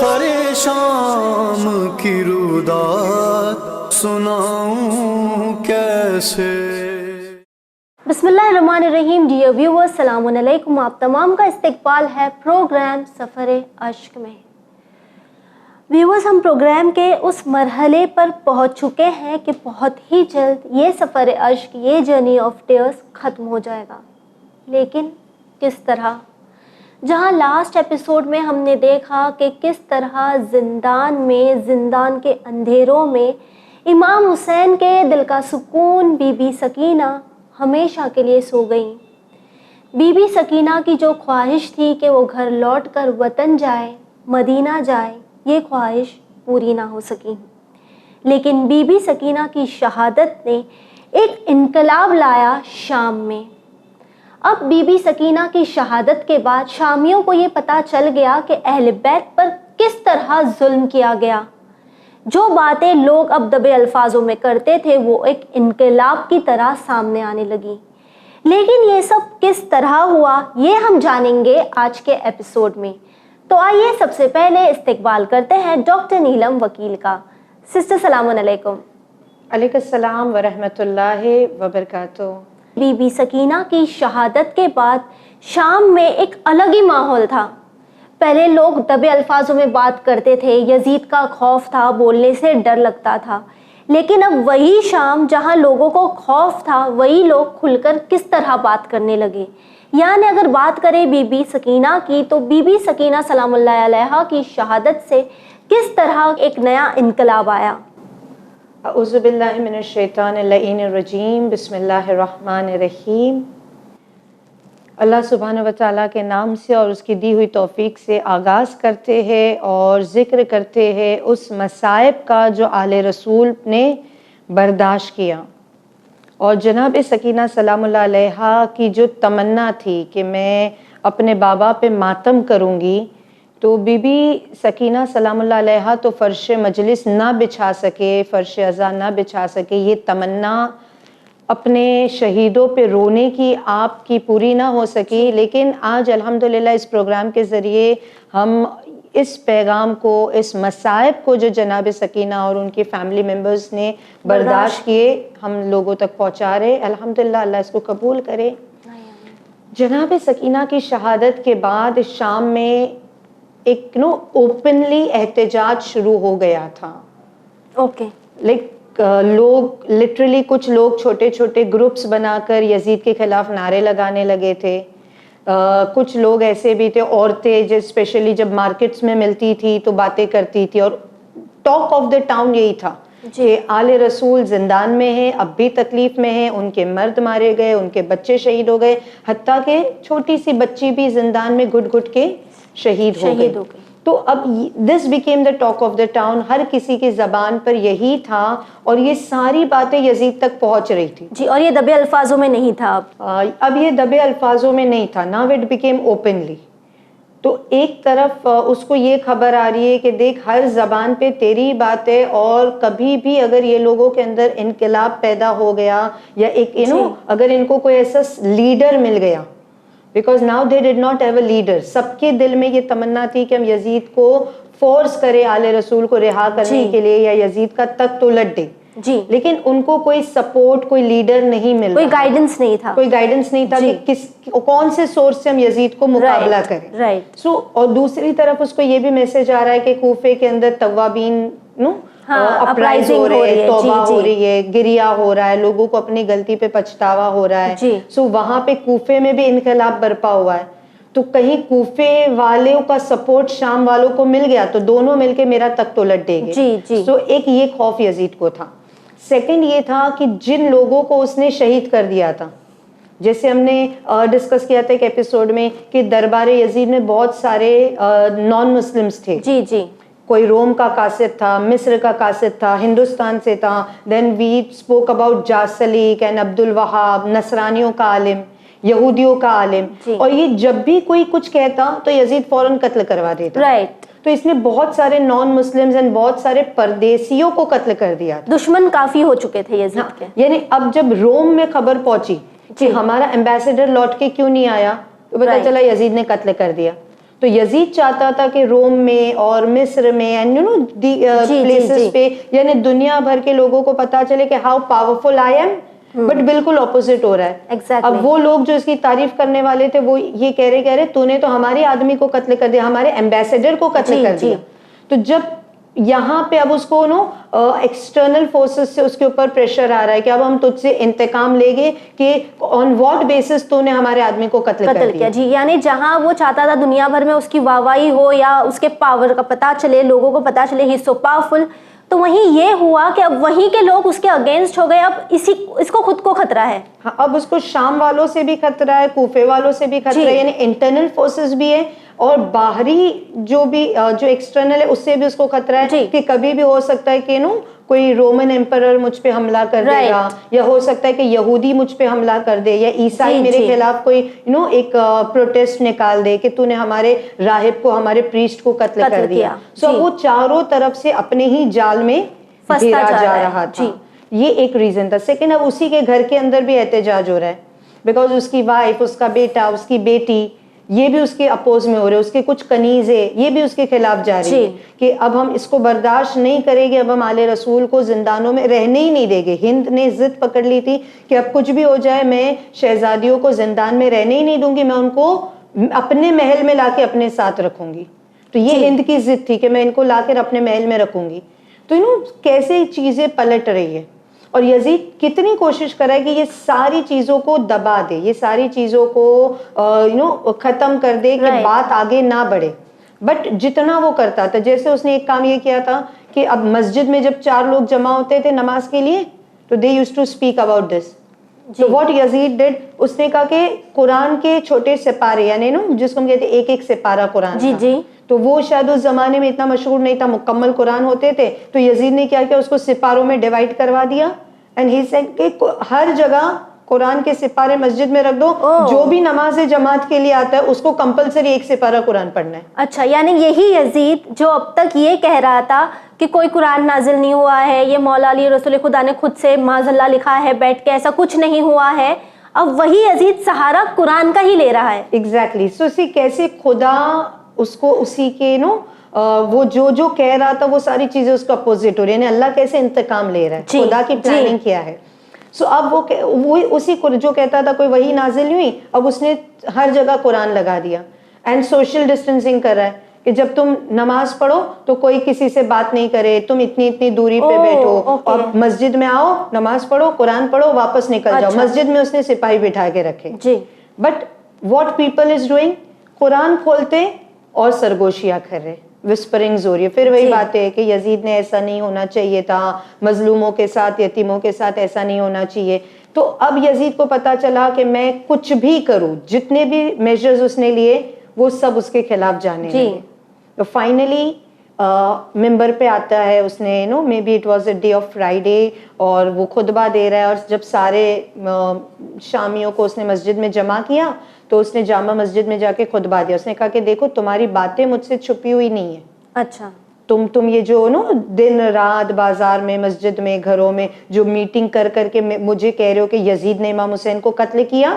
سفر شام کی رودات سناؤں کیسے. بسم اللہ الرحمن الرحیم. ڈیئر ویورز، السلام علیکم. آپ تمام کا استقبال ہے پروگرام سفر عشق میں. ویورز، ہم پروگرام کے اس مرحلے پر پہنچ چکے ہیں کہ بہت ہی جلد یہ سفر عشق، یہ جرنی آف ٹیئرز ختم ہو جائے گا. لیکن کس طرح؟ جہاں لاسٹ ایپیسوڈ میں ہم نے دیکھا کہ کس طرح زندان کے اندھیروں میں امام حسین کے دل کا سکون بی بی سکینہ ہمیشہ کے لیے سو گئیں. بی بی سکینہ کی جو خواہش تھی کہ وہ گھر لوٹ کر وطن جائے، مدینہ جائے، یہ خواہش پوری نہ ہو سکی. لیکن بی بی سکینہ کی شہادت نے ایک انقلاب لایا شام میں. اب بی بی سکینہ کی شہادت کے بعد شامیوں کو یہ پتہ چل گیا کہ اہل بیت پر کس طرح ظلم کیا گیا. جو باتیں لوگ اب دبے الفاظوں میں کرتے تھے وہ ایک انقلاب کی طرح سامنے آنے لگی. لیکن یہ سب کس طرح ہوا یہ ہم جانیں گے آج کے ایپیسوڈ میں. تو آئیے سب سے پہلے استقبال کرتے ہیں ڈاکٹر نیلم وکیل کا. سسٹر السلام علیکم. علیکم السلام ورحمۃ اللہ وبرکاتہ. بی بی سکینہ کی شہادت کے بعد شام میں ایک الگ ہی ماحول تھا. پہلے لوگ دبے الفاظوں میں بات کرتے تھے، یزید کا خوف تھا، بولنے سے ڈر لگتا تھا. لیکن اب وہی شام جہاں لوگوں کو خوف تھا، وہی لوگ کھل کر کس طرح بات کرنے لگے. یعنی اگر بات کریں بی بی سکینہ کی تو بی بی سکینہ سلام اللہ علیہا کی شہادت سے کس طرح ایک نیا انقلاب آیا. اعوذ باللہ من الشیطان اللعین الرجیم. بسم اللہ الرحمن الرحیم. اللہ سبحانہ و تعالیٰ کے نام سے اور اس کی دی ہوئی توفیق سے آغاز کرتے ہیں اور ذکر کرتے ہیں اس مصائب کا جو آل رسول نے برداشت کیا. اور جناب سکینہ سلام اللہ علیہا کی جو تمنا تھی کہ میں اپنے بابا پہ ماتم کروں گی، تو بی بی سکینہ سلام اللہ علیہا تو فرش مجلس نہ بچھا سکے، فرش عزا نہ بچھا سکے. یہ تمنا اپنے شہیدوں پہ رونے کی آپ کی پوری نہ ہو سکی. لیکن آج الحمدللہ اس پروگرام کے ذریعے ہم اس پیغام کو، اس مصائب کو جو جناب سکینہ اور ان کے فیملی ممبرز نے برداشت کیے، ہم لوگوں تک پہنچا رہے. الحمدللہ اللہ اس کو قبول کرے. جناب سکینہ کی شہادت کے بعد شام میں ایک اوپنلی احتجاج شروع ہو گیا تھا. اوکے. لوگ لٹرلی کچھ لوگ چھوٹے چھوٹے گروپس بنا کر یزید کے خلاف نعرے لگانے لگے تھے. کچھ لوگ ایسے بھی تھے، عورتیں جو اسپیشلی جب مارکیٹس میں ملتی تھی تو باتیں کرتی تھی، اور ٹاک آف دا ٹاؤن یہی تھا کہ آل رسول زندان میں ہیں، اب بھی تکلیف میں ہیں، ان کے مرد مارے گئے، ان کے بچے شہید ہو گئے، حتیٰ کہ چھوٹی سی بچی بھی زندان میں گھٹ گھٹ کے شہید ہو گئی. تو اب this became the talk of the town. ہر کسی کی زبان پر یہی تھا اور یہ ساری باتیں یزید تک پہنچ رہی تھی. جی، اور یہ دبے الفاظوں میں نہیں تھا. اب یہ دبے الفاظوں میں نہیں تھا. Now it became openly. تو ایک طرف اس کو یہ خبر آ رہی ہے کہ دیکھ ہر زبان پہ تیری بات ہے، اور کبھی بھی اگر یہ لوگوں کے اندر انقلاب پیدا ہو گیا یا ایک اگر ان کو کوئی ایسا لیڈر مل گیا، because now they did not have a leader. سب کے دل میں یہ تمنا تھی کہ ہم یزید کو فورس کرے آل رسول کو رہا کرنے کے لیے، یا یزید کا تخت الٹ دے. جی. لیکن ان کو کوئی سپورٹ، کوئی لیڈر نہیں مل رہا، کوئی گائیڈنس نہیں تھا. کوئی گائیڈنس نہیں تھا کہ کون سے سورس سے ہم یزید کو مقابلہ کریں. رائٹ. اور دوسری طرف اس کو یہ بھی میسج آ رہا ہے کہ کوفے کے اندر توابین اپرائز ہو رہے ہیں، توبہ ہو رہی ہے، گریہ ہو رہا ہے، لوگوں کو اپنی غلطی پہ پچھتاوا ہو رہا ہے. وہاں پہ کوفے میں بھی انقلاب برپا ہوا ہے. تو کہیں کوفے والوں کا سپورٹ شام والوں کو مل گیا تو دونوں مل کے میرا تخت الٹ دیں گے. سو ایک یہ خوف یزید کو تھا. سیکنڈ یہ تھا کہ جن لوگوں کو اس نے شہید کر دیا تھا، جیسے ہم نے ڈسکس کیا تھا ایک ایپیسوڈ میں کہ دربار یزید میں بہت سارے نان مسلمز تھے. جی جی. کوئی روم کا قاصد تھا، مصر کا قاصد تھا، ہندوستان سے تھا. دین وی اسپوک اباؤٹ جاسلیک اینڈ عبد الوہاب، نصرانیوں کا عالم، یہودیوں کا عالم. اور یہ جب بھی کوئی کچھ کہتا تو یزید فوراً قتل کروا دیتا. رائٹ. تو اس نے بہت سارے نان مسلمز اینڈ بہت سارے پردیسیوں کو قتل کر دیا. دشمن کافی ہو چکے تھے یزید کے. یعنی اب جب روم میں خبر پہنچی کہ ہمارا ایمبیسڈر لوٹ کے کیوں نہیں آیا، تو پتہ چلا یزید نے قتل کر دیا. تو یزید چاہتا تھا کہ روم میں اور مصر میں اینڈ یو نو پلیسز پہ یعنی دنیا بھر کے لوگوں کو پتا چلے کہ how powerful I am, but بالکل اپوزٹ ہو رہا ہے. اب وہ لوگ جو اس کی تعریف کرنے والے تھے وہ یہ کہہ رہے تو نے تو ہمارے آدمی کو قتل کر دیا, ہمارے ایمبیسیڈر کو قتل کر دیا. تو جب یہاں پہ اب اس کو ایکسٹرنل فورسز سے اس کے اوپر پریشر آ رہا ہے کہ اب ہم تجھ سے انتقام لیں گے کہ آن واٹ بیسس تو نے ہمارے آدمی کو قتل کر دیا. جی, یعنی جہاں وہ چاہتا تھا دنیا بھر میں اس کی واہواہی ہو یا اس کے پاور کا پتہ چلے, لوگوں کو پتہ چلے ہی سو پاورفل, تو وہیں یہ ہوا کہ اب وہیں کے لوگ اس کے اگینسٹ ہو گئے. اب اس کو خود کو خطرہ ہے. ہاں, اب اس کو شام والوں سے بھی خطرہ ہے, کوفے والوں سے بھی خطرہ ہے, یعنی انٹرنل فورسز بھی ہے اور باہری جو ایکسٹرنل ہے اس سے بھی اس کو خطرہ ہے کہ کبھی بھی ہو سکتا ہے کہ کوئی رومن ایمپرر مجھ پہ حملہ کر دے گا, یا ہو سکتا ہے کہ یہودی مجھ پہ حملہ کر دے, یا عیسائی میرے خلاف کوئی ایک پروٹیسٹ نکال دے کہ تو نے ہمارے راہب کو, ہمارے پریسٹ کو قتل کر دیا. سو وہ چاروں طرف سے اپنے ہی جال میں گھیرا جا رہا تھا. یہ ایک ریزن تھا. سیکنڈ, اب اسی کے گھر کے اندر بھی احتجاج ہو رہا ہے بیکاز اس کی وائف, اس کا بیٹا, اس کی بیٹی, یہ بھی اس کے اپوز میں ہو رہے, اس کے کچھ کنیزیں یہ بھی اس کے خلاف جا رہی ہے کہ اب ہم اس کو برداشت نہیں کریں گے, اب ہم آل رسول کو زندانوں میں رہنے ہی نہیں دیں گے. ہند نے ضد پکڑ لی تھی کہ اب کچھ بھی ہو جائے میں شہزادیوں کو زندان میں رہنے ہی نہیں دوں گی, میں ان کو اپنے محل میں لا کے اپنے ساتھ رکھوں گی. تو یہ ہند کی ضد تھی کہ میں ان کو لا کر اپنے محل میں رکھوں گی. تو کیسے چیزیں پلٹ رہی ہے, اور یزید کتنی کوشش کر رہا ہے کہ یہ ساری چیزوں کو دبا دے, یہ ساری چیزوں کو ختم کر دے کہ بات آگے نہ بڑھے. بٹ جتنا وہ کرتا تھا, جیسے اس نے ایک کام یہ کیا تھا کہ اب مسجد میں جب 4 لوگ جمع ہوتے تھے نماز کے لیے تو they use to speak about this. تو واٹ یزید ڈیڈ, اس نے کہا کہ قرآن کے چھوٹے سپارے, یعنی جس کو ہم کہتے ہیں ایک سپارہ قرآن کا, تو وہ شاید اس زمانے میں اتنا مشہور نہیں تھا, مکمل قرآن ہوتے تھے. تو یزید نے کیا اس کو سپاروں میں ڈیوائڈ کروا دیا اینڈ ہی سیڈ کہ ہر جگہ قرآن کے سپارے مسجد میں رکھ دو, جو بھی نماز جماعت کے لیے آتا ہے اس کو کمپلسری ایک سپارہ قرآن پڑھنا ہے. اچھا, یعنی یہی یزید جو اب تک یہ کہہ رہا تھا کہ کوئی قرآن نازل نہیں ہوا ہے, یہ مولا علی رسول خدا نے خود سے معاذ اللہ لکھا ہے بیٹھ کے, ایسا کچھ نہیں ہوا ہے, اب وہی یزید سہارا قرآن کا ہی لے رہا ہے. ایگزیکٹلی. سو اسی کیسے خدا اس کو اسی کے وہ جو کہہ رہا تھا وہ ساری چیزیں اس کو اپوزٹ ہو رہی ہے, یعنی اللہ کیسے انتقام لے رہا ہے, خدا کی پلاننگ کیا ہے. سو اب وہ اسی کو جو کہتا تھا کوئی وہی نازل نہیں ہوئی, اب اس نے ہر جگہ قرآن لگا دیا اینڈ سوشل ڈسٹینسنگ کر رہا ہے کہ جب تم نماز پڑھو تو کوئی کسی سے بات نہیں کرے, تم اتنی دوری پہ بیٹھو, اور مسجد میں آؤ, نماز پڑھو, قرآن پڑھو, واپس نکل جاؤ. مسجد میں اس نے سپاہی بٹھا کے رکھے. But what people is doing, قرآن کھولتے اور سرگوشیاں کر رہے, وسپرنگز ہو رہی ہے. پھر وہی بات ہے کہ یزید نے ایسا نہیں ہونا چاہیے تھا, مظلوموں کے ساتھ, یتیموں کے ساتھ ایسا نہیں ہونا چاہیے. تو اب یزید کو پتا چلا کہ میں کچھ بھی کروں, جتنے بھی میجرز اس نے لیے وہ سب اس کے خلاف جانے لگے. تو فائنلی ممبر پہ آتا ہے, اس نے maybe it was a day of Friday, اور وہ خطبہ دے رہا ہے, اور جب سارے شامیوں کو اس نے مسجد میں جمع کیا تو اس نے جامع مسجد میں جا کے خطبہ دیا. اس نے کہا کہ دیکھو تمہاری باتیں مجھ سے چھپی ہوئی نہیں ہیں. اچھا, تم یہ جو دن رات بازار میں, مسجد میں, گھروں میں جو میٹنگ کر کے مجھے کہہ رہے ہو کہ یزید نے امام حسین کو قتل کیا,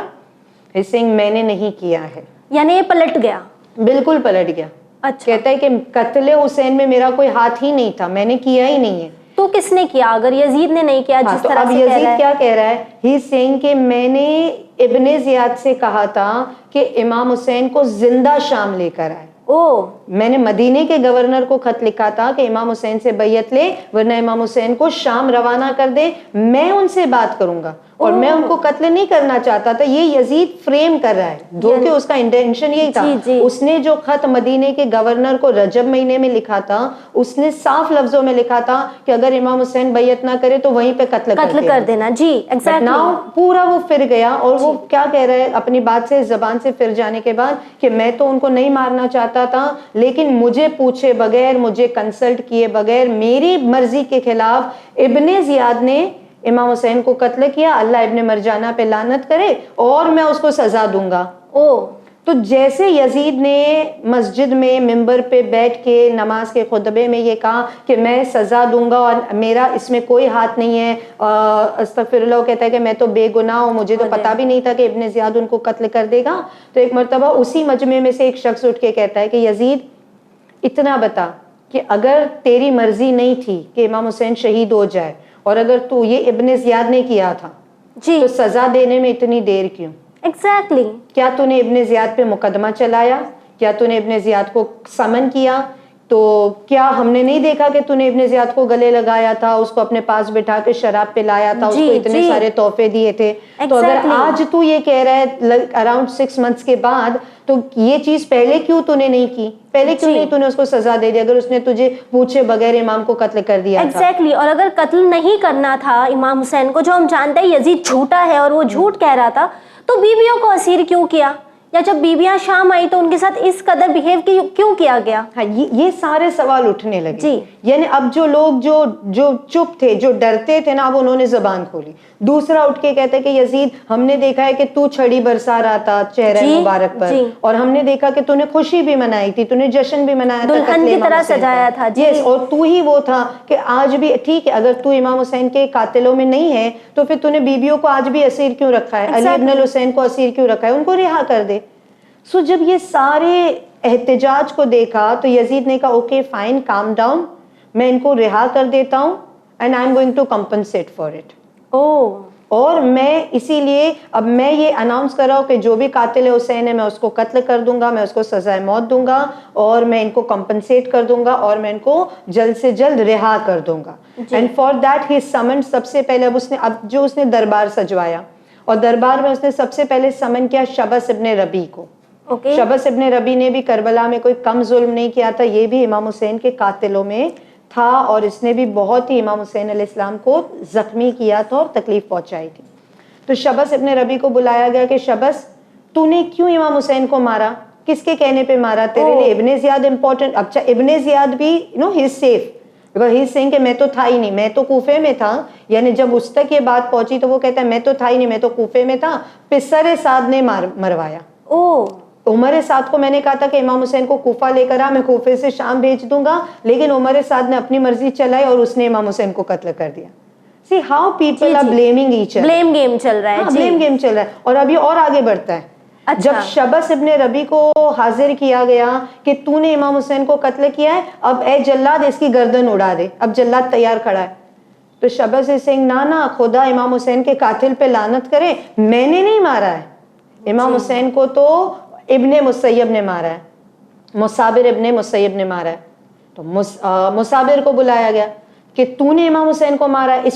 میں نے نہیں کیا ہے. یعنی یہ پلٹ گیا, بالکل پلٹ گیا. اچھا, کہتا ہے کہ قتل حسین میں میرا کوئی ہاتھ ہی نہیں تھا, میں نے کیا ہی نہیں ہے. تو کس نے کیا اگر یزید نے نہیں کیا؟ جس طرح اب یزید کیا کہہ رہا ہے, ہی سینگ کہ میں نے ابن زیاد سے کہا تھا کہ امام حسین کو زندہ شام لے کر آئے. میں نے مدینے کے گورنر کو خط لکھا تھا کہ امام حسین سے بیعت لے ورنہ امام حسین کو شام روانہ کر دے, میں ان سے بات کروں گا, اور میں ان کو قتل نہیں کرنا چاہتا تھا. یہ یزید فریم کر رہا ہے, دھوکے اس کا انٹینشن یہی تھا. اس نے جو خط مدینے کے گورنر کو رجب مہینے میں لکھا تھا, اس نے صاف لفظوں میں لکھا تھا کہ اگر امام حسین بیعت نہ کرے تو وہیں پہ قتل کر دینا. جی ایگزیکٹلی. پورا وہ پھر گیا, اور وہ کیا کہہ رہا ہے اپنی بات سے, زبان سے پھر جانے کے بعد کہ میں تو ان کو نہیں مارنا چاہتا تھا, لیکن مجھے پوچھے بغیر, مجھے کنسلٹ کیے بغیر, میری مرضی کے خلاف ابن زیاد نے امام حسین کو قتل کیا. اللہ ابن مرجانہ پہ لعنت کرے, اور میں اس کو سزا دوں گا. تو جیسے یزید نے مسجد میں ممبر پہ بیٹھ کے نماز کے خطبے میں یہ کہا کہ میں سزا دوں گا اور میرا اس میں کوئی ہاتھ نہیں ہے، استغفر اللہ، کہتا ہے کہ میں تو بے گناہ ہوں، مجھے تو پتہ بھی نہیں تھا کہ ابن زیاد ان کو قتل کر دے گا. تو ایک مرتبہ اسی مجمع میں سے ایک شخص اٹھ کے کہتا ہے کہ یزید اتنا بتا کہ اگر تیری مرضی نہیں تھی کہ امام حسین شہید ہو جائے اور اگر تو یہ ابن زیاد نے کیا تھا جی تو سزا دینے میں اتنی دیر کیوں؟ ایگزیکٹلی. کیا تو نے ابن زیاد پہ مقدمہ چلایا؟ کیا تو نے ابن زیاد کو سمن کیا؟ تو کیا ہم نے نہیں دیکھا کہ تو نے ابن زیاد کو گلے لگایا تھا، اس کو اپنے پاس بٹھا کے شراب پلایا تھا، اس کو اتنے سارے تحفے دیے تھے؟ تو اگر آج تو یہ کہہ رہا ہے اراؤنڈ 6 months کے بعد، تو یہ چیز پہلے کیوں تو نے نہیں کی؟ پہلے کیوں نہیں تو نے اس کو سزا دے دی اگر اس نے تجھے پوچھے بغیر امام کو قتل کر دیا تھا؟ ایگزیکٹلی. اور اگر قتل نہیں کرنا تھا امام حسین کو، جو ہم جانتے ہیں یزید جھوٹا ہے اور وہ جھوٹ کہہ رہا تھا، تو بیویوں کو اسیر کیوں کیا؟ یا جب بیویاں شام آئی تو ان کے ساتھ اس قدر بیہیو کیوں کیا گیا؟ ہاں، یہ سارے سوال اٹھنے لگے. جی. یعنی اب جو لوگ جو چپ تھے، جو ڈرتے تھے نا، اب انہوں نے زبان کھولی. دوسرا اٹھ کے کہتے کہ یزید ہم نے دیکھا ہے کہ تو چھڑی برسا رہا تھا چہرہ مبارک پر، اور ہم نے دیکھا کہ تو نے خوشی بھی منائی تھی، تو نے جشن بھی منایا تھا، دلہن کی طرح سجایا تھا. یس، اور تو ہی وہ تھا کہ آج بھی ٹھیک ہے اگر تو امام حسین کے قاتلوں میں نہیں ہے تو پھر تو نے بیویوں کو آج بھی اسیر کیوں رکھا ہے؟ علی ابن الحسین کو اسیر کیوں رکھا ہے؟ ان کو رہا کر دے. سو جب یہ سارے احتجاج کو دیکھا تو یزید نے کہا اوکے فائن، کام ڈاؤن، میں ان کو رہا کر دیتا ہوں and I am going to compensate for it. اور میں اسی لیے اب میں یہ اناؤنس کر رہا ہوں کہ جو بھی قاتل حسین ہے میں اس کو قتل کر دوں گا، میں اس کو سزائے موت دوں گا، اور میں ان کو کمپنسیٹ کر دوں گا، اور میں ان کو جلد سے جلد رہا کر دوں گا. اینڈ فار دیٹ ہی سمنڈ، سب سے پہلے اب اس نے دربار سجوایا، اور دربار میں اس نے سب سے پہلے سمن کیا شبس ابن ربی کو. شبس ابن ربی نے بھی کربلا میں کوئی کم ظلم نہیں کیا تھا، یہ بھی امام حسین کے قاتلوں میں تھا، اور اس نے بھی بہت ہی امام حسین علیہ السلام کو زخمی کیا تھا اور تکلیف پہنچائی تھی. تو شبس ابن ربی کو بلایا گیا کہ شبس تو نے کیوں امام حسین کو مارا؟ کس کے کہنے پہ مارا؟ تیرے لیے ابن زیاد امپورٹنٹ؟ اچھا ابن زیاد بھی he is safe because he is seeing کہ میں تو تھا ہی نہیں، میں تو کوفے میں تھا. یعنی جب اس تک یہ بات پہنچی تو وہ کہتا ہے میں تو تھا ہی نہیں، میں تو کوفے میں تھا. پسر سعد نے مروایا. عمر سعد کو میں نے کہا تھا کہ امام حسین کو کوفہ لے کر آ، میں کوفے سے شام بھیج دوں گا، لیکن عمر سعد نے اپنی مرضی چلائی اور اس نے امام حسین کو قتل کر دیا. See how people are blaming each other. blame game چل رہا ہے. blame game چل رہا ہے. اور ابھی اور آگے بڑھتا ہے. جب شبس ابن ربی کو حاضر کیا گیا کہ تو نے امام حسین کو قتل کیا ہے، اب اے جلاد اس کی گردن اڑا دے. اب جلاد تیار کھڑا ہے. تو شبس از سینگ نا خدا امام حسین کے قاتل پہ لعنت کرے، میں نے نہیں مارا ہے. امام حسین کو تو ابن مسیب نے مارا ہے، مصابر ابن مسیب نے مارا ہے. تو مصابر کو بلایا گیا کہ تو نے امام حسین کو مارا ہے،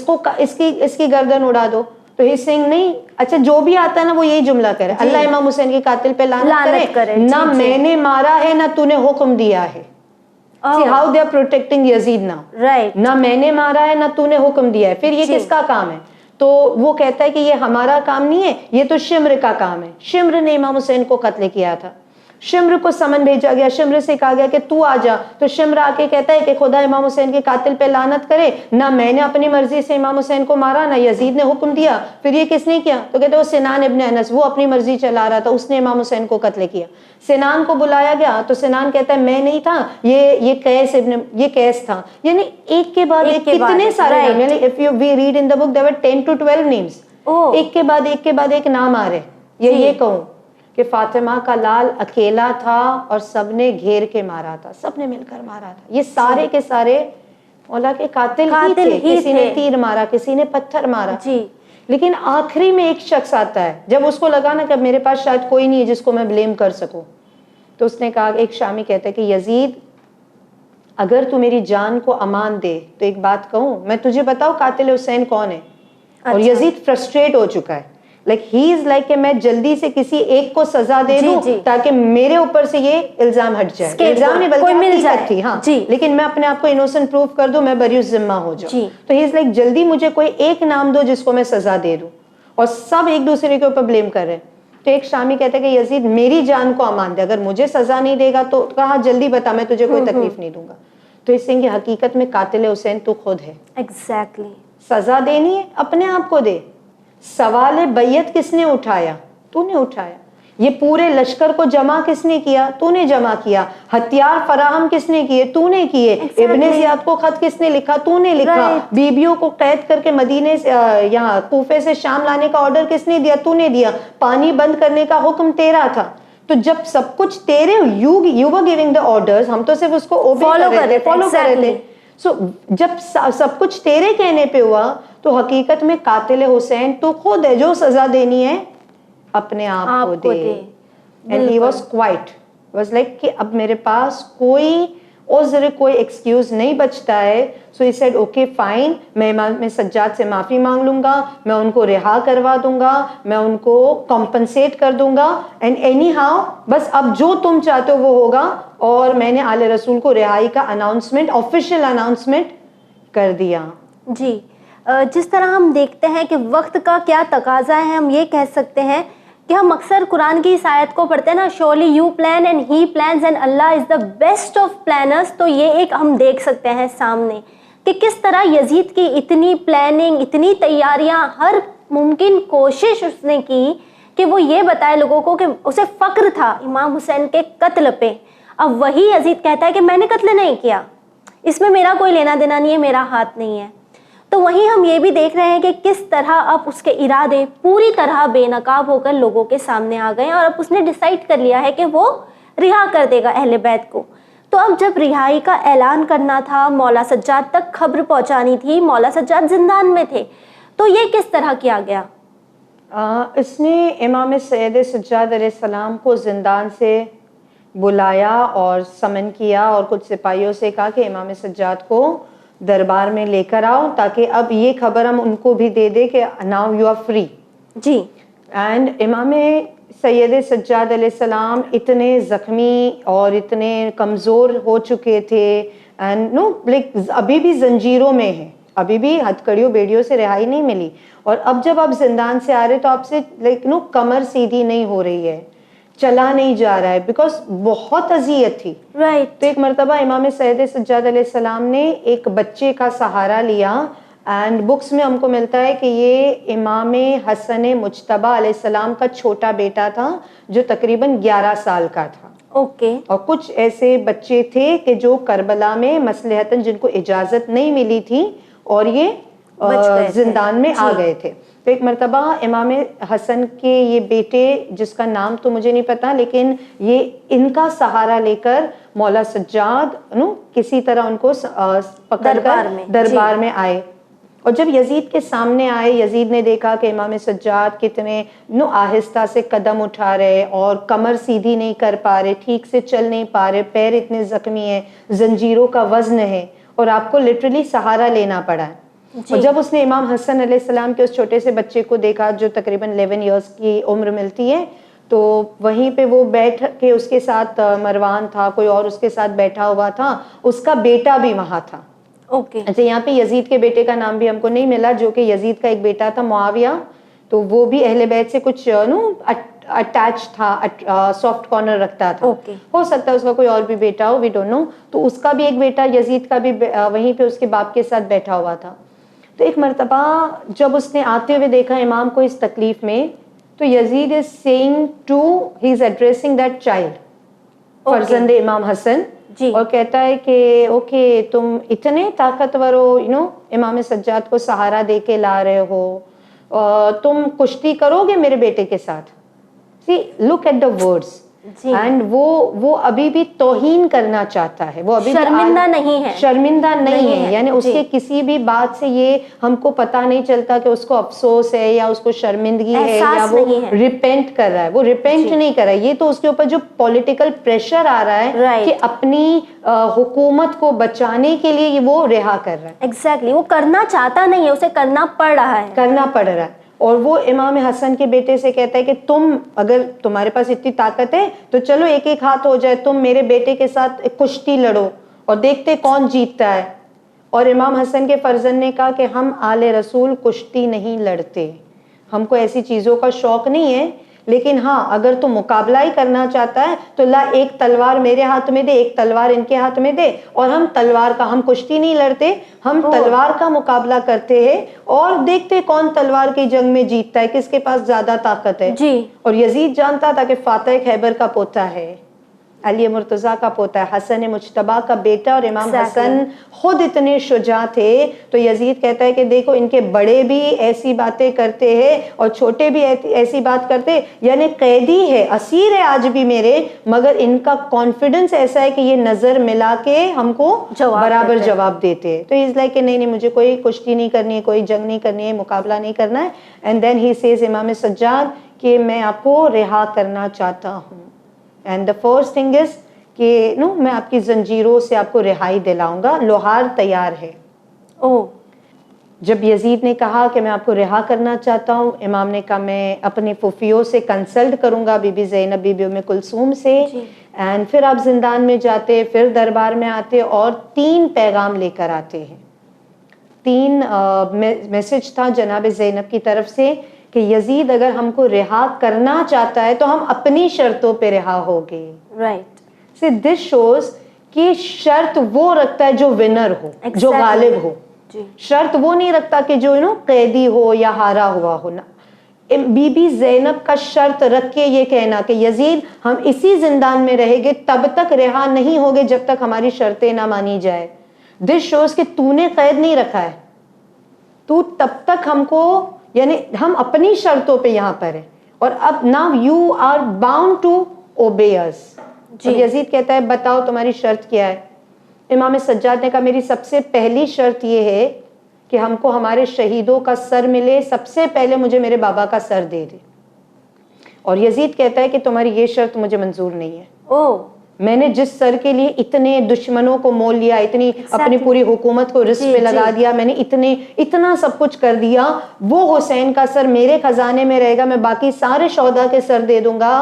اس کی گردن اڑا دو. تو ہی سنگھ نہیں، اچھا جو بھی آتا ہے نا وہ یہی جملہ کرے، اللہ امام حسین کے قاتل پہ لعنت کرے، نہ میں نے مارا ہے نہ تو نے حکم دیا ہے. See how they are protecting Yazid now. Right. نہ میں نے مارا ہے نہ تو نے حکم دیا ہے. پھر یہ کس کا کام ہے؟ تو وہ کہتا ہے کہ یہ ہمارا کام نہیں ہے، یہ تو شمر کا کام ہے. شمر نے امام حسین کو قتل کیا تھا. شمر کو سمن بھیجا گیا، شمر سے کہا گیا کہ تو آ جا. تو شمر آ کے کہتا ہے کہ خدا امام حسین کے قاتل پہ لعنت کرے، نہ میں نے اپنی مرضی سے امام حسین کو مارا نہ یزید نے حکم دیا. پھر یہ کس نے کیا؟ تو کہتے ہیں وہ سنان ابن انس، وہ اپنی مرضی چلا رہا تھا، اس نے امام حسین کو قتل کیا. سنان کو بلایا گیا تو سنان کہتا ہے میں نہیں تھا، یہ قیس تھا. یعنی ایک کے بعد ایک کتنے سارے نام، یعنی if you we read in the book there were 10 to 12 names. ایک کے بعد ایک نام آ رہے. یہ کہوں کہ فاطمہ کا لال اکیلا تھا اور سب نے گھیر کے مارا تھا، سب نے مل کر مارا تھا. یہ سارے کے سارے مولا کے قاتل ہی تھے. کسی نے تیر مارا، کسی نے پتھر مارا. لیکن آخری میں ایک شخص آتا ہے، جب اس کو لگا نا کہ میرے پاس شاید کوئی نہیں ہے جس کو میں بلیم کر سکوں، تو اس نے کہا، ایک شامی کہتا ہے کہ یزید اگر تو میری جان کو امان دے تو ایک بات کہوں، میں تجھے بتاؤ قاتل حسین کون ہے. اور یزید فرسٹریٹ ہو چکا ہے، ہی از لائک کہ میں جلدی سے کسی ایک کو سزا دے دوں تاکہ میرے اوپر سے یہ الزام ہٹ جائے. الزام نہیں بلکہ حقیقت تھی، ہاں، لیکن میں اپنے آپ کو انوسنٹ پروف کر دوں، میں بری الذمہ ہو جاؤں. تو ہی از لائک جلدی مجھے کوئی ایک نام دو جس کو میں سزا دے دوں. اور سب ایک دوسرے کے اوپر بلیم کر رہے ہیں. تو ایک شامی کہتا ہے کہ یزید میری جان کو امان دے، اگر مجھے سزا نہیں دے گا تو کہا جلدی بتا، میں تجھے کوئی تکلیف نہیں دوں گا. تو اس سے حقیقت میں قاتل حسین تو خود ہے. ایگزیکٹلی. سزا دینی ہے اپنے آپ کو دے. سوال بیعت کس نے اٹھایا؟ تو نے اٹھایا. یہ پورے لشکر کو جمع کس نے کیا؟ تو نے جمع کیا. ہتھیار فراہم کس نے کیے؟ تو نے کیے. ابن زیاد کو خط کس نے لکھا؟ تو نے لکھا. بیبیوں کو قید کر کے مدینے سے یہاں کوفے سے شام لانے کا آرڈر کس نے دیا؟ تو نے دیا. پانی بند کرنے کا حکم تیرا تھا. تو جب سب کچھ تیرے you were giving the orders, ہم تو صرف اس کو فالو کر رہے تھے. سو جب سب کچھ تیرے کہنے پہ ہوا تو حقیقت میں قاتل حسین تو خود ہے, جو سزا دینی ہے اپنے آپ کو دے. And he was quiet, was like کہ اب میرے پاس کوئی عذر, کوئی ایکسکیوز نہیں بچتا ہے. سو ہی سیڈ اوکے فائن, میں امام سجاد سے معافی مانگ لوں گا, میں ان کو رہا کروا دوں گا, میں ان کو کمپنسیٹ کر دوں گا, اینڈ اینی ہاؤ بس اب جو تم چاہتے ہو وہ ہوگا. اور میں نے آل رسول کو رہائی کا اناؤنسمنٹ, آفیشیل اناؤنسمنٹ کر دیا. جی, جس طرح ہم دیکھتے ہیں کہ وقت کا کیا تقاضا ہے, ہم یہ کہہ سکتے ہیں کہ ہم اکثر قرآن کی اس آیت کو پڑھتے ہیں نا, surely you plan and he plans and Allah is the best of planners. تو یہ ایک ہم دیکھ سکتے ہیں سامنے کہ کس طرح یزید کی اتنی پلاننگ, اتنی تیاریاں, ہر ممکن کوشش اس نے کی کہ وہ یہ بتائے لوگوں کو کہ اسے فخر تھا امام حسین کے قتل پہ. اب وہی یزید کہتا ہے کہ میں نے قتل نہیں کیا, اس میں میرا کوئی لینا دینا نہیں ہے, میرا ہاتھ نہیں ہے. تو وہیں ہم یہ بھی دیکھ رہے ہیں کہ کس طرح اب اس کے ارادے پوری طرح بے نقاب ہو کر لوگوں کے سامنے آ گئے, اور اب اس نے ڈیسائیڈ کر لیا ہے کہ وہ رہا کر دے گا اہل بیت کو. تو اب جب رہائی کا اعلان کرنا تھا, مولا سجاد تک خبر پہنچانی تھی, مولا سجاد زندان میں تھے, تو یہ کس طرح کیا گیا؟ اس نے امام سید سجاد علیہ السلام کو زندان سے بلایا اور سمن کیا, اور کچھ سپاہیوں سے کہا کہ امام سجاد کو دربار میں لے کر آؤ, تاکہ اب یہ خبر ہم ان کو بھی دے دے کہ ناؤ یو آر فری. جی. اینڈ امام سید سجاد علیہ السلام اتنے زخمی اور اتنے کمزور ہو چکے تھے, اینڈ نو لائک ابھی بھی زنجیروں میں ہیں, ابھی بھی ہتھکڑیوں بیڑیوں سے رہائی نہیں ملی. اور اب جب آپ زندان سے آ رہے تو آپ سے لائک نو کمر سیدھی نہیں ہو رہی ہے, چلا نہیں جا رہا ہے, بیکاز بہت اذیت تھی. رائٹ. تو ایک مرتبہ امام سید سجاد علیہ السلام نے ایک بچے کا سہارا لیا, اینڈ بکس میں ہم کو ملتا ہے کہ یہ امام حسن مجتبی علیہ السلام کا چھوٹا بیٹا تھا جو تقریباً 11 سال کا تھا. اوکے. اور کچھ ایسے بچے تھے کہ جو کربلا میں مصلحتاً جن کو اجازت نہیں ملی تھی اور یہ زندان میں آ گئے تھے. تو ایک مرتبہ امام حسن کے یہ بیٹے, جس کا نام تو مجھے نہیں پتا, لیکن یہ ان کا سہارا لے کر مولا سجاد کسی طرح ان کو پکڑ کر دربار میں آئے. اور جب یزید کے سامنے آئے, یزید نے دیکھا کہ امام سجاد کتنے آہستہ سے قدم اٹھا رہے اور کمر سیدھی نہیں کر پا رہے, ٹھیک سے چل نہیں پا رہے, پیر اتنے زخمی ہیں, زنجیروں کا وزن ہے, اور آپ کو لٹرلی سہارا لینا پڑا ہے. اور جب اس نے امام حسن علیہ السلام کے اس چھوٹے سے بچے کو دیکھا جو تقریباً 11 ایئرس کی عمر ملتی ہے, تو وہیں پہ وہ بیٹھ کے, اس کے ساتھ مروان تھا, کوئی اور اس کے ساتھ بیٹھا ہوا تھا, اس کا بیٹا بھی وہاں تھا. اوکے. اچھا, یہاں پہ یزید کے بیٹے کا نام بھی ہم کو نہیں ملا, جو کہ یزید کا ایک بیٹا تھا معاویہ, تو وہ بھی اہل بیت سے کچھ اٹیچ تھا, سافٹ کارنر رکھتا تھا. ہو سکتا ہے اس کا کوئی اور بھی بیٹا ہو, وی ڈونٹ نو. تو اس کا بھی ایک بیٹا یزید کا بھی وہیں پہ اس کے باپ کے ساتھ بیٹھا ہوا تھا. تو ایک مرتبہ جب اس نے آتے ہوئے دیکھا امام کو اس تکلیف میں, تو یزید is seeing to, he is addressing that child, فرزند امام حسن, اور کہتا ہے کہ اوکے تم اتنے طاقتور ہو, امام سجاد کو سہارا دے کے لا رہے ہو, تم کشتی کرو گے میرے بیٹے کے ساتھ. See look at the words. And وہ ابھی بھی توہین کرنا چاہتا ہے, وہ ابھی شرمندہ نہیں ہے, شرمندہ نہیں ہے, یعنی اس کے کسی بھی بات سے یہ ہم کو پتا نہیں چلتا کہ اس کو افسوس ہے یا اس کو شرمندگی ہے یا وہ ریپینٹ کر رہا ہے. وہ ریپینٹ نہیں کر رہا ہے, یہ تو اس کے اوپر جو پولیٹیکل پریشر آ رہا ہے کہ اپنی حکومت کو بچانے کے لیے وہ رہا کر رہا ہے. ایگزیکٹلی, وہ کرنا چاہتا نہیں ہے, اسے کرنا پڑ رہا ہے. اور وہ امام حسن کے بیٹے سے کہتا ہے کہ تم اگر تمہارے پاس اتنی طاقت ہے تو چلو ایک ایک ہاتھ ہو جائے, تم میرے بیٹے کے ساتھ کشتی لڑو اور دیکھتے کون جیتتا ہے. اور امام حسن کے فرزند نے کہا کہ ہم آل رسول کشتی نہیں لڑتے, ہم کو ایسی چیزوں کا شوق نہیں ہے, لیکن ہاں اگر تو مقابلہ ہی کرنا چاہتا ہے تو اللہ ایک تلوار میرے ہاتھ میں دے، ایک تلوار ان کے ہاتھ میں دے، اور ہم تلوار کا، ہم کشتی نہیں لڑتے، ہم تلوار کا مقابلہ کرتے ہیں اور دیکھتے کون تلوار کی جنگ میں جیتتا ہے، کس کے پاس زیادہ طاقت ہے. جی. اور یزید جانتا تھا کہ فاتح خیبر کا پوتا ہے، علی مرتضیٰ کا پوتا ہے، حسن مجتبیٰ کا بیٹا، اور امام حسن خود اتنے شجاع تھے. تو یزید کہتا ہے کہ دیکھو ان کے بڑے بھی ایسی باتیں کرتے ہیں اور چھوٹے بھی ایسی بات کرتے، یعنی قیدی ہے، اسیر ہے آج بھی میرے، مگر ان کا کانفیڈنس ایسا ہے کہ یہ نظر ملا کے ہم کو برابر جواب دیتے. تو اس لائک کہ نہیں مجھے کوئی کشتی نہیں کرنی ہے، کوئی جنگ نہیں کرنی ہے، مقابلہ نہیں کرنا ہے. اینڈ دین ہی سیز امام سجاد کہ میں آپ کو رہا کرنا چاہتا ہوں. And the first thing is کہ میں آپ کی زنجیروں سے آپ کو رہائی دلاؤں گا، لوہار تیار ہے. جب یزید نے کہا کہ میں آپ کو رہا کرنا چاہتا ہوں، امام نے کہا میں اپنی پھوپھیوں سے کنسلٹ کروں گا، بی بی زینب، بی بی ام کلثوم سے. اینڈ پھر آپ زندان میں جاتے، پھر دربار میں آتے اور 3 پیغام لے کر آتے ہیں. 3 میسج تھا جناب زینب کی طرف سے کہ یزید اگر ہم کو رہا کرنا چاہتا ہے تو ہم اپنی شرطوں پہ رہا ہوگے. رائٹ. سے دس شوز کہ شرط وہ رکھتا ہے جو ونر ہو، جو غالب ہو. شرط وہ نہیں رکھتا کہ جو قیدی ہو یا ہارا ہوا ہو. بی بی زینب کا شرط رکھ کے یہ کہنا کہ یزید ہم اسی زندان میں رہیں گے تب تک رہا نہیں ہوگے جب تک ہماری شرطیں نہ مانی جائے. دس شوز کہ تو نے قید نہیں رکھا ہے، تو تب تک ہم کو، یعنی ہم اپنی شرطوں پہ یہاں پر ہیں، اور اب now you are bound to obey us. یزید کہتا ہے بتاؤ تمہاری شرط کیا ہے. امام سجاد نے کہا میری سب سے پہلی شرط یہ ہے کہ ہم کو ہمارے شہیدوں کا سر ملے، سب سے پہلے مجھے میرے بابا کا سر دے دے. اور یزید کہتا ہے کہ تمہاری یہ شرط مجھے منظور نہیں ہے. میں نے جس سر کے لیے اتنے دشمنوں کو مول لیا، اتنی اپنی پوری حکومت کو رسک میں لگا دیا، میں نے اتنا سب کچھ کر دیا، وہ حسین کا سر میرے خزانے میں رہے گا، میں باقی سارے شہداء کے سر دے دوں گا،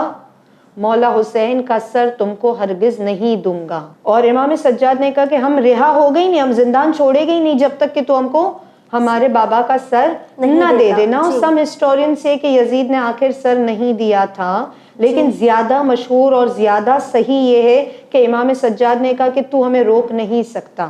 مولا حسین کا سر تم کو ہرگز نہیں دوں گا. اور امام سجاد نے کہا کہ ہم رہا ہو گئی نہیں، ہم زندان چھوڑے گئی نہیں جب تک کہ تو ہم کو ہمارے بابا کا سر نہ دے دینا. سم ہسٹورین سے کہ یزید نے آخر سر نہیں دیا تھا، لیکن زیادہ مشہور اور زیادہ صحیح یہ ہے کہ امام سجاد نے کہا کہ تو ہمیں روک نہیں سکتا.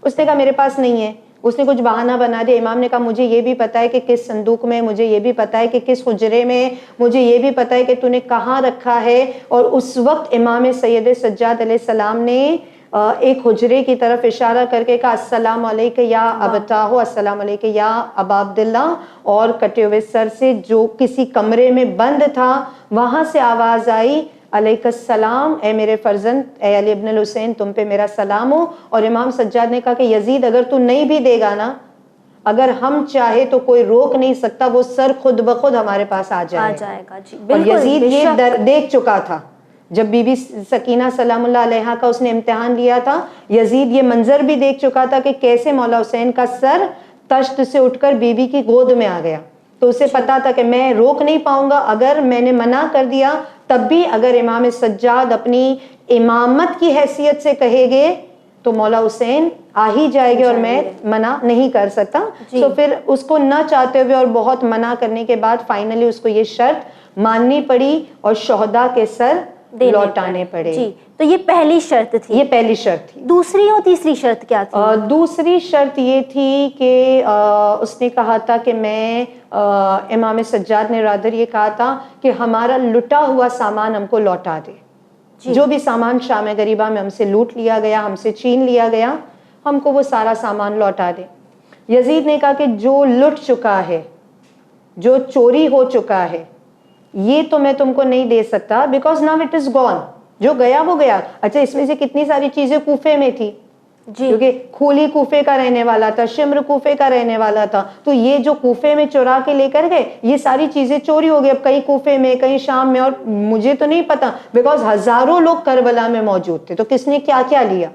اس نے کہا میرے پاس نہیں ہے، اس نے کچھ بہانہ بنا دیا. امام نے کہا مجھے یہ بھی پتا ہے کہ کس صندوق میں، مجھے یہ بھی پتا ہے کہ کس حجرے میں، مجھے یہ بھی پتا ہے کہ تو نے کہاں رکھا ہے. اور اس وقت امام سید سجاد علیہ السلام نے ایک حجرے کی طرف اشارہ کر کے کہا السلام علیکہ یا ابتاہ، السلام علیکہ یا ابا عبداللہ. اور کٹے ہوئے سر سے جو کسی کمرے میں بند تھا وہاں سے آواز آئی علیک السلام، اے میرے فرزند، اے علی ابن الحسین، تم پہ میرا سلام ہو. اور امام سجاد نے کہا کہ یزید اگر تو نہیں بھی دے گا نا، اگر ہم چاہے تو کوئی روک نہیں سکتا، وہ سر خود بخود ہمارے پاس آ جائے گا. اور یزید یہ دیکھ چکا تھا جب بی بی سکینہ سلام اللہ علیہا کا اس نے امتحان لیا تھا، یزید یہ منظر بھی دیکھ چکا تھا کہ کیسے مولا حسین کا سر تشت سے اٹھ کر بی بی کی گود میں آ گیا. تو اسے پتا تھا کہ میں روک نہیں پاؤں گا، اگر میں نے منع کر دیا تب بھی اگر امام سجاد اپنی امامت کی حیثیت سے کہے گے تو مولا حسین آ ہی جائے گے اور میں منع نہیں کر سکتا. تو پھر اس کو نہ چاہتے ہوئے اور بہت منع کرنے کے بعد فائنلی اس کو یہ شرط ماننی پڑی اور شہداء کے سر لوٹانے پڑے. جی، تو یہ پہلی شرط تھی. یہ پہلی شرط تھی. دوسری اور تیسری شرط کیا تھی؟ دوسری شرط یہ تھی کہ اس نے کہا تھا کہ میں، امام سجاد نے رادر یہ کہا تھا کہ ہمارا لٹا ہوا سامان ہم کو لوٹا دے. جو بھی سامان شام غریبہ میں ہم سے لوٹ لیا گیا، ہم سے چھین لیا گیا، ہم کو وہ سارا سامان لوٹا دے. یزید نے کہا کہ جو لٹ چکا ہے، جو چوری ہو چکا ہے، یہ تو میں تم کو نہیں دے سکتا، because now it is gone. جو گیا وہ گیا. اچھا اس میں سے کتنی ساری چیزیں کوفے میں تھی، کیونکہ کھولی کوفے کا رہنے والا تھا، شمر کوفے کا رہنے والا تھا، تو یہ جو کوفے میں چورا کے لے کر گئے یہ ساری چیزیں چوری ہو گئی. اب کہیں کوفے میں، کہیں شام میں، اور مجھے تو نہیں پتا بیکاز ہزاروں لوگ کربلا میں موجود تھے، تو کس نے کیا کیا لیا.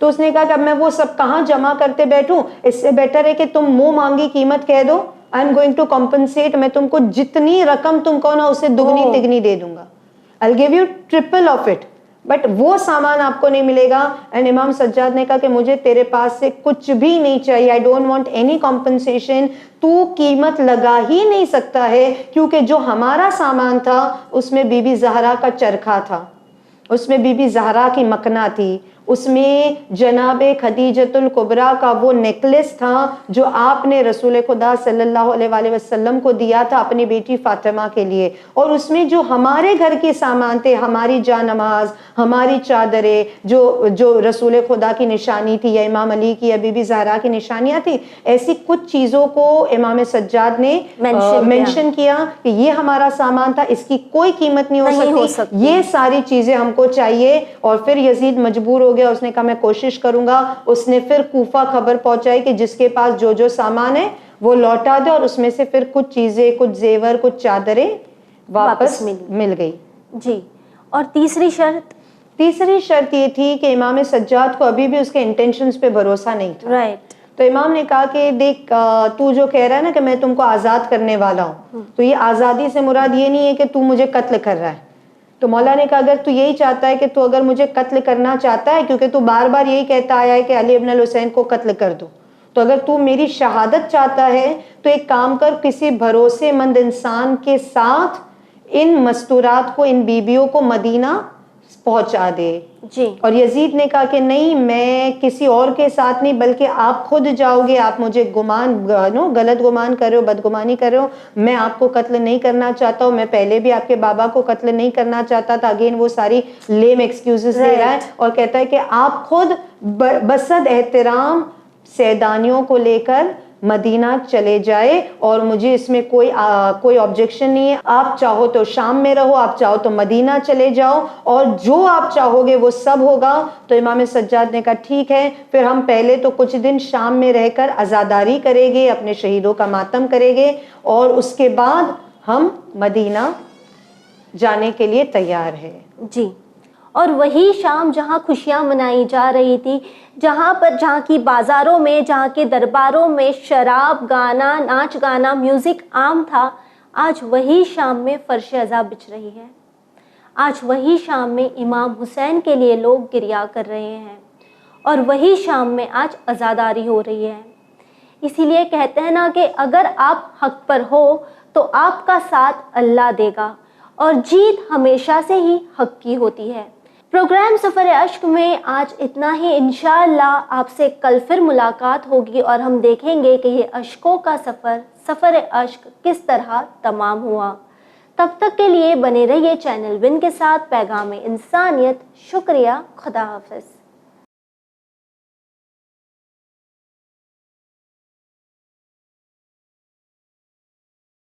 تو اس نے کہا کہ اب میں وہ سب کہاں جمع کرتے بیٹھوں، اس سے بیٹر ہے کہ تم منہ مانگی قیمت کہہ دو. I am going to compensate, میں تم کو جتنی رقم تم کو نا اسے دگنی تگنی دے دوں گا. I'll give you triple of it. But وہ سامان آپ کو نہیں ملے گا. اینڈ امام سجاد نے کہا کہ مجھے تیرے پاس سے کچھ بھی نہیں چاہیے, I don't want any compensation, تو قیمت لگا ہی نہیں سکتا ہے, کیونکہ جو ہمارا سامان تھا اس میں بی بی زہرا کا چرخا تھا, اس میں بی بی زہرا کی مکنا تھی, اس میں جناب خدیجۃ الکبریٰ کا وہ نیکلس تھا جو آپ نے رسول خدا صلی اللہ علیہ وآلہ وسلم کو دیا تھا اپنی بیٹی فاطمہ کے لیے, اور اس میں جو ہمارے گھر کے سامان تھے, ہماری جانماز, ہماری چادریں, جو رسول خدا کی نشانی تھی یا امام علی کی یا بی بی زہرا کی نشانیاں تھی, ایسی کچھ چیزوں کو امام سجاد نے مینشن کیا کہ یہ ہمارا سامان تھا, اس کی کوئی قیمت نہیں ہو سکتی, یہ ساری چیزیں ہم کو چاہیے. اور پھر یزید مجبور ہو گیا, اس نے کہا میں کوشش کروں گا. اس نے پھر کوفہ خبر پہنچائی کہ جس کے پاس جو سامان ہے وہ لوٹا دے, اور اس میں سے پھر کچھ چیزیں, کچھ زیور, کچھ چادریں واپس مل گئی. جی. اور تیسری شرط یہ تھی کہ امام سجاد کو ابھی بھی اس کے انٹینشنز پہ بھروسہ نہیں تھا. رائٹ. تو امام نے کہا کہ دیکھ, تو جو کہہ رہا ہے نا کہ میں تم کو آزاد کرنے والا ہوں, تو یہ آزادی سے مراد یہ نہیں ہے کہ تو مجھے قتل کر رہا ہے. تو مولا نے کہا اگر تو یہی چاہتا ہے کہ تو اگر مجھے قتل کرنا چاہتا ہے, کیونکہ تو بار بار یہی کہتا آیا ہے کہ علی ابن الحسین کو قتل کر دو, تو اگر تو میری شہادت چاہتا ہے تو ایک کام کر, کسی بھروسے مند انسان کے ساتھ ان مستورات کو, ان بیبیوں کو مدینہ پہنچا دے. جی. اور یزید نے کہا کہ نہیں, میں کسی اور کے ساتھ نہیں بلکہ آپ خود جاؤ گے, آپ مجھے غلط گمان کر رہے ہو, بدگمانی کر رہے ہو, میں آپ کو قتل نہیں کرنا چاہتا ہوں, میں پہلے بھی آپ کے بابا کو قتل نہیں کرنا چاہتا تھا. اگین وہ ساری لیم ایکسکیوزز دے رہا ہے اور کہتا ہے کہ آپ خود بصد احترام سیدانیوں کو لے کر مدینہ چلے جائے, اور مجھے اس میں کوئی آبجیکشن نہیں ہے. آپ چاہو تو شام میں رہو, آپ چاہو تو مدینہ چلے جاؤ, اور جو آپ چاہو گے وہ سب ہوگا. تو امام سجاد نے کہا ٹھیک ہے, پھر ہم پہلے تو کچھ دن شام میں رہ کر عزاداری کریں گے, اپنے شہیدوں کا ماتم کریں گے, اور اس کے بعد ہم مدینہ جانے کے لیے تیار ہیں. جی. اور وہی شام جہاں خوشیاں منائی جا رہی تھی, جہاں کی بازاروں میں, جہاں کے درباروں میں شراب, گانا, ناچ گانا, میوزک عام تھا, آج وہی شام میں فرش عزا بچھ رہی ہے. آج وہی شام میں امام حسین کے لیے لوگ گریا کر رہے ہیں, اور وہی شام میں آج عزاداری ہو رہی ہے. اسی لیے کہتے ہیں نا کہ اگر آپ حق پر ہو تو آپ کا ساتھ اللہ دے گا, اور جیت ہمیشہ سے ہی حق کی ہوتی ہے. پروگرام سفر عشق میں آج اتنا ہی. انشاءاللہ آپ سے کل پھر ملاقات ہوگی, اور ہم دیکھیں گے کہ یہ عشقوں کا سفر عشق کس طرح تمام ہوا. تب تک کے لیے بنے رہیے چینل ون کے ساتھ. پیغام انسانیت. شکریہ. خدا حافظ.